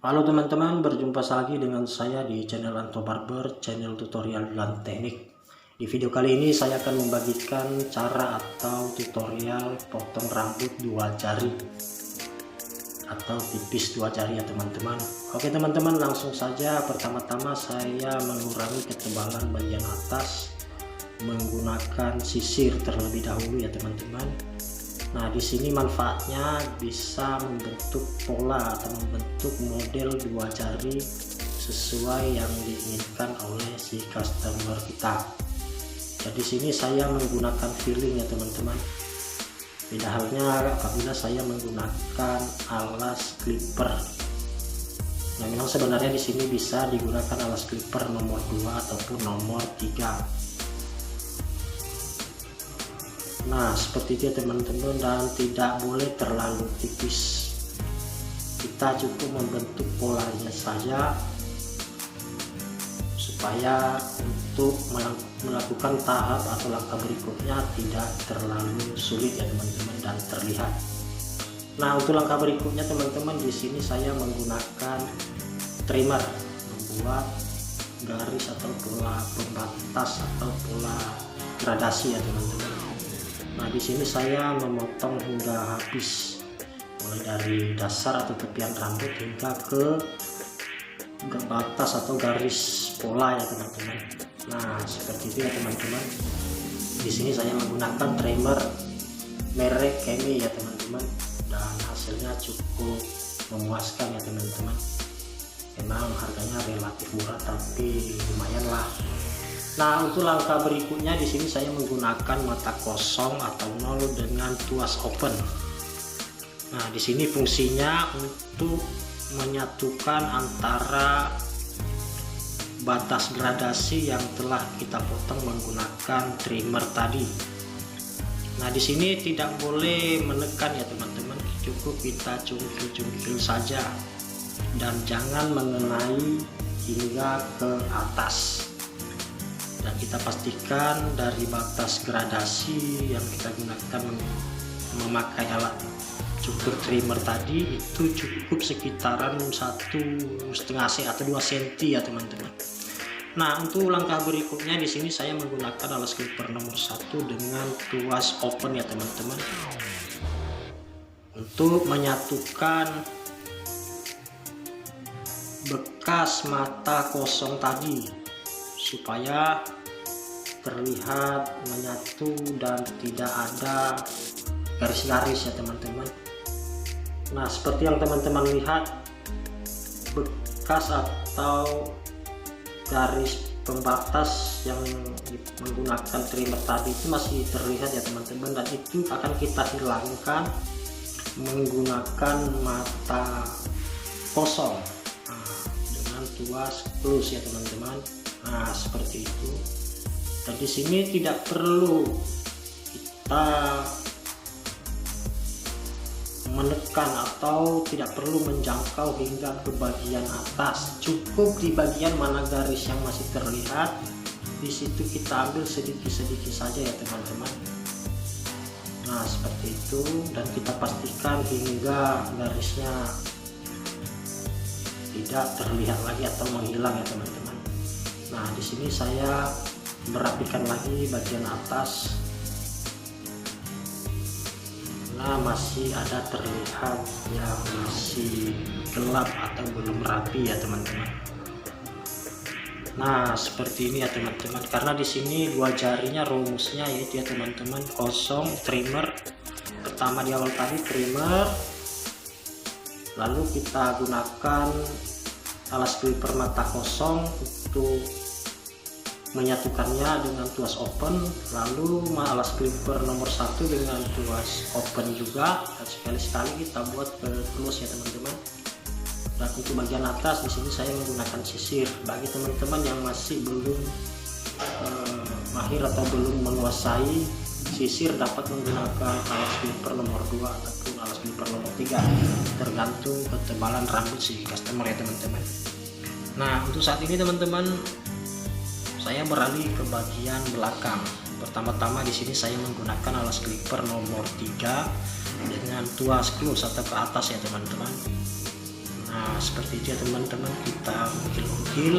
Halo teman-teman, berjumpa lagi dengan saya di channel Anto Barber, channel tutorial dan teknik. Di video kali ini saya akan membagikan cara atau tutorial potong rambut dua jari atau tipis dua jari ya teman-teman. Oke teman-teman, langsung saja. Pertama-tama saya mengurangi ketebalan bagian atas menggunakan sisir terlebih dahulu ya teman-teman. Nah, di sini manfaatnya bisa membentuk pola atau membentuk model dua jari sesuai yang diinginkan oleh si customer kita. Jadi sini saya menggunakan filling ya teman-teman. Beda halnya apabila saya menggunakan alas clipper. Nah, memang sebenarnya di sini bisa digunakan alas clipper nomor 2 ataupun nomor 3. Nah, seperti itu teman-teman, dan tidak boleh terlalu tipis. Kita cukup membentuk polanya saja supaya untuk melakukan tahap atau langkah berikutnya tidak terlalu sulit ya teman-teman dan terlihat. Nah, untuk langkah berikutnya teman-teman, di sini saya menggunakan trimmer membuat garis atau pola pembatas atau pola gradasi ya teman-teman. Nah, di sini saya memotong hingga habis, mulai dari dasar atau tepian rambut hingga ke batas atau garis pola ya teman-teman. Nah, seperti itu ya teman-teman. Di sini saya menggunakan trimmer merek Kemi ya teman-teman, dan hasilnya cukup memuaskan ya teman-teman. Memang harganya relatif murah tapi lumayan lah. Nah, untuk langkah berikutnya di sini saya menggunakan mata kosong atau nol dengan tuas open. Nah, di sini fungsinya untuk menyatukan antara batas gradasi yang telah kita potong menggunakan trimmer tadi. Nah, di sini tidak boleh menekan ya teman-teman, cukup kita cungkil-cungkil saja dan jangan mengenai hingga ke atas. Dan kita pastikan dari batas gradasi yang kita gunakan memakai alat cukur trimmer tadi itu cukup sekitaran 1,5 cm atau 2 cm ya teman-teman. Nah, untuk langkah berikutnya di sini saya menggunakan alas clipper nomor 1 dengan tuas open ya teman-teman, untuk menyatukan bekas mata kosong tadi supaya terlihat menyatu dan tidak ada garis-garis ya teman-teman. Nah, seperti yang teman-teman lihat, bekas atau garis pembatas yang menggunakan trimmer tadi itu masih terlihat ya teman-teman, dan itu akan kita hilangkan menggunakan mata kosong dengan tuas plus ya teman-teman. Nah, seperti itu. Dan di sini tidak perlu kita menekan atau tidak perlu menjangkau hingga ke bagian atas. Cukup di bagian mana garis yang masih terlihat, di situ kita ambil sedikit-sedikit saja ya teman-teman. Nah, seperti itu, dan kita pastikan hingga garisnya tidak terlihat lagi atau menghilang ya teman-teman. Nah, di sini saya merapikan lagi bagian atas. Nah, masih ada terlihat yang masih gelap atau belum rapi ya teman-teman. Nah, seperti ini ya teman-teman. Karena di sini dua jarinya rumusnya yaitu ya teman-teman, kosong trimmer. Pertama di awal tadi trimmer, lalu kita gunakan alas clipper mata kosong untuk menyatukannya dengan tuas open, lalu alas clipper nomor 1 dengan tuas open juga, dan sekali-sekali kita buat ke close ya teman-teman. Dan untuk bagian atas di sini saya menggunakan sisir. Bagi teman-teman yang masih belum mahir atau belum menguasai sisir, dapat menggunakan alas clipper nomor 2 ataupun alas clipper nomor 3, tergantung ketebalan rambut si customer ya teman-teman. Nah, untuk saat ini teman-teman, saya beralih ke bagian belakang. Pertama-tama di sini saya menggunakan alas clipper nomor 3 dengan tuas close atau ke atas ya teman-teman. Nah seperti itu ya teman-teman, kita ungkil-ungkil.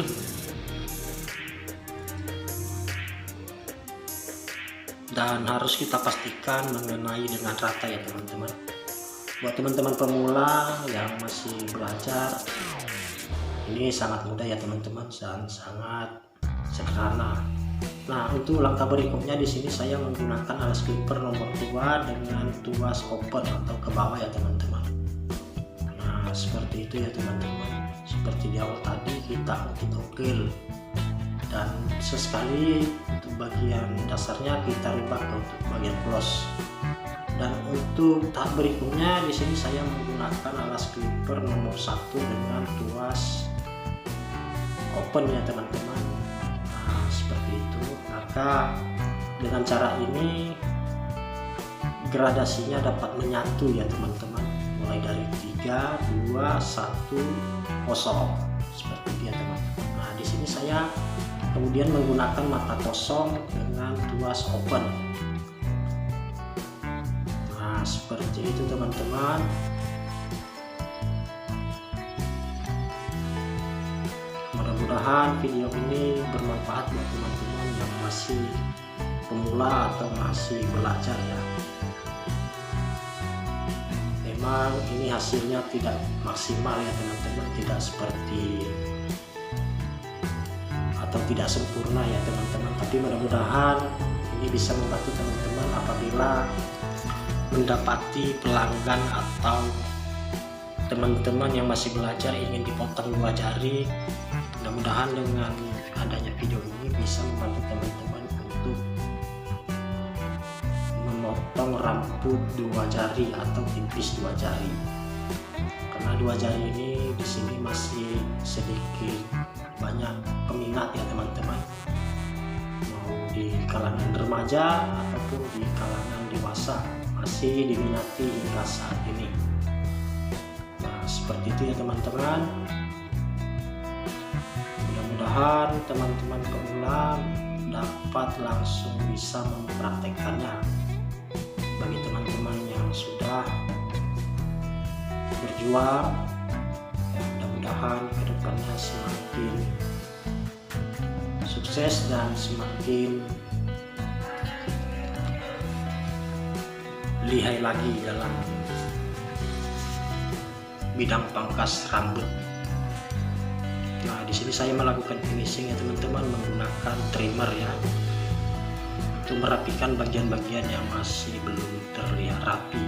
Dan harus kita pastikan mengenai dengan rata ya teman-teman. Buat teman-teman pemula yang masih belajar, ini sangat mudah ya teman-teman, sangat sederhana. Nah untuk langkah berikutnya di sini saya menggunakan alas clipper nomor 2 dengan tuas open atau ke bawah ya teman-teman. Nah seperti itu ya teman-teman, seperti di awal tadi kita ungkil-ungkil, dan sesekali untuk bagian dasarnya kita rubah untuk bagian close. Dan untuk tahap berikutnya di sini saya menggunakan alas clipper nomor 1 dengan tuas open ya teman-teman. Nah seperti itu, maka dengan cara ini gradasinya dapat menyatu ya teman-teman, mulai dari 3, 2, 1, 0 seperti itu ya teman-teman. Nah di sini saya kemudian menggunakan mata kosong dengan tuas open. Nah seperti itu teman-teman. Mudah-mudahan video ini bermanfaat buat teman-teman yang masih pemula atau masih belajar ya. Memang ini hasilnya tidak maksimal ya teman-teman, tidak seperti atau tidak sempurna ya teman-teman, tapi mudah-mudahan ini bisa membantu teman-teman apabila mendapati pelanggan atau teman-teman yang masih belajar ingin dipotong 2 jari. Mudah-mudahan dengan adanya video ini bisa membantu teman-teman untuk memotong rambut 2 jari atau tipis 2 jari, karena 2 jari ini di sini masih sedikit banyak peminat ya teman-teman, mau di kalangan remaja ataupun di kalangan dewasa masih diminati hingga saat ini. Nah seperti itu ya teman-teman, mudah-mudahan teman-teman pemula dapat langsung bisa mempraktekkannya. Bagi teman-teman yang sudah berjuang, mudah-mudahan kedepannya semakin sukses dan semakin lihai lagi dalam bidang pangkas rambut. Nah di sini saya melakukan finishing ya teman-teman menggunakan trimmer ya, untuk merapikan bagian-bagian yang masih belum terlihat rapi.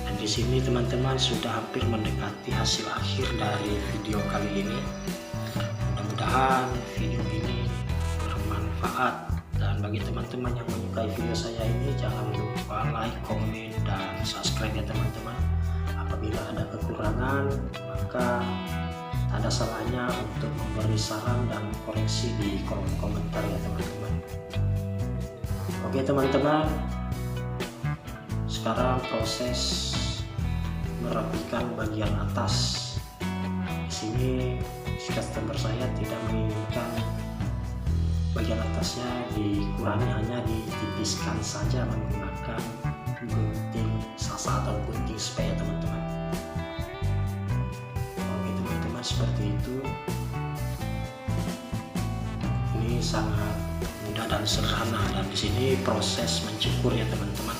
Dan di sini teman-teman sudah hampir mendekati hasil akhir dari video kali ini. Mudah-mudahan video ini bermanfaat, dan bagi teman-teman yang menyukai video saya ini jangan lupa like, komen, dan subscribe ya teman-teman. Apabila ada kekurangan maka ada salahnya untuk memberi saran dan koreksi di kolom komentar ya teman-teman. Oke teman-teman, sekarang proses merapikan bagian atas. Di sini si customer saya tidak menginginkan bagian atasnya dikurangi, hanya ditipiskan saja menggunakan gunting sasa atau gunting spray teman-teman. Oke teman-teman, seperti itu. Ini sangat mudah dan sederhana, dan di sini proses mencukur ya teman-teman.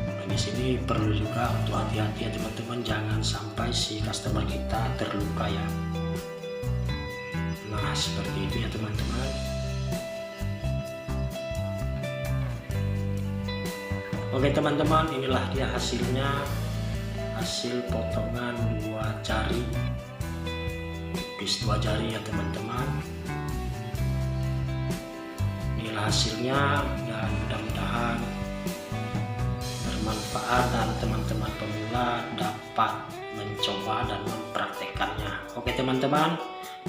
Dan di sini perlu juga untuk hati-hati ya teman-teman, jangan sampai si customer kita terluka ya. Nah seperti itu ya teman-teman. Oke teman-teman, inilah dia hasilnya, hasil potongan 2 jari, tipis 2 jari ya teman-teman. Inilah hasilnya, dan mudah-mudahan bermanfaat dan teman-teman pemula dapat mencoba dan mempraktekannya. Oke teman-teman,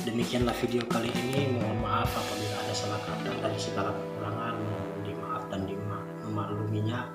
demikianlah video kali ini. Mohon maaf apabila ada salah kata, dari segala kekurangan mohon dimaaf dan dimakluminya.